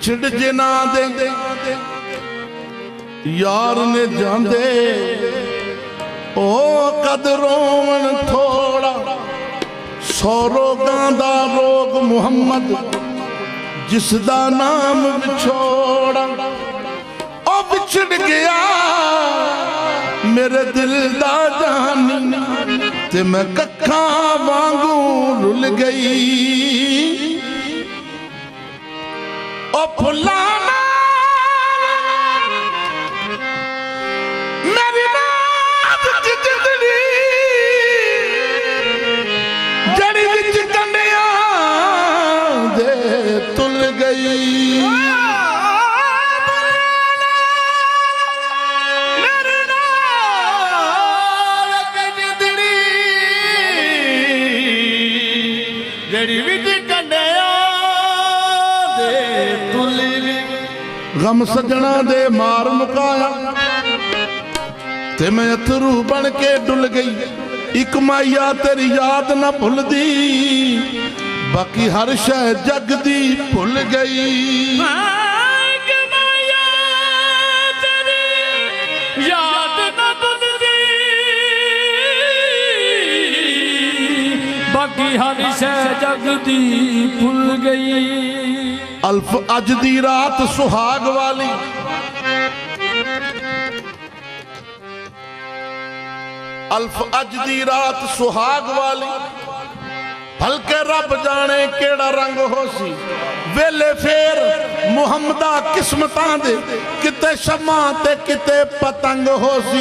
ਵਿਛੜ ਜਿਨਾ ਦੇ यार ने जांदे ओ कद रोवन थोड़ा सौ रोगां दा रोग मुहम्मद जिसदा नाम विछोड़ा ओ विछड़ गया मेरे दिल दा जानी ते मैं कखा वांगू रुल गई ओ फुलाना गम सजना दे मार मुकाया ते मैं अथरू बन के डुल गई एक माया तेरी याद ना भुलदी बाकी हर शह जग दी भुल गई माया तेरी याद ना भुलदी बाकी हर शह जग दी भुल गई अल्फ अज दी रात सुहाग वाली अल्फ अज दी रात सुहाग वाली भलके रब जाने केड़ा रंग हो सी वेले फेर मुहम्मदा किस्मतां दे किते शमा ते किते पतंग हो सी